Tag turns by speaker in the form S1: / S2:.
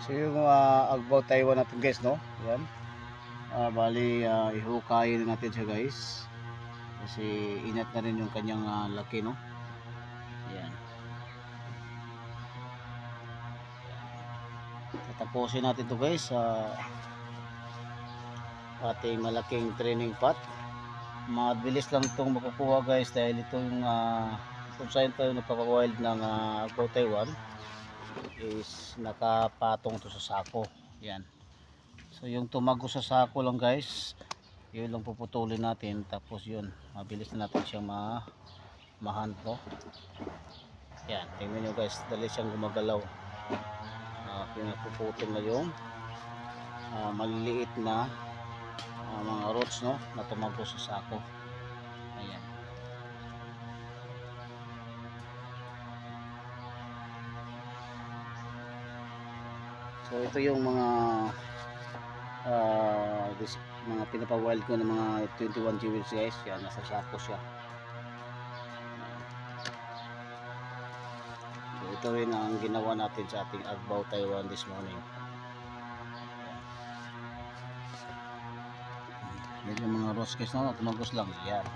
S1: So yung Agbaw Taiwan natin guys, no? Yan. Bali ihukayin natin siya guys. Kasi inat na rin yung kanyang laki, no? Yan. Tatapusin natin to guys sa ating malaking training pot. Mabilis lang itong makukuha guys dahil ito yung kung saan tayo nagpapawild ng Agbaw Taiwan is nakapatong to sa sako. Yan. So yung tumago sa sako lang guys, yun lang puputulin natin, tapos yun mabilis na natin siyang ma-hunt, no? Yan, tingnan nyo guys, dali siyang gumagalaw. Pinapuputol na yung maliliit na mga roots, no, na tumago sa sako. Ayan. So ito yung mga mga pinapawild ko ng mga 21 jewels guys. Yan, nasa sako siya. So ito rin ang ginawa natin sa ating Agbaw Taiwan this morning. Yan yung mga roots guys, no, tumagos lang. Yan.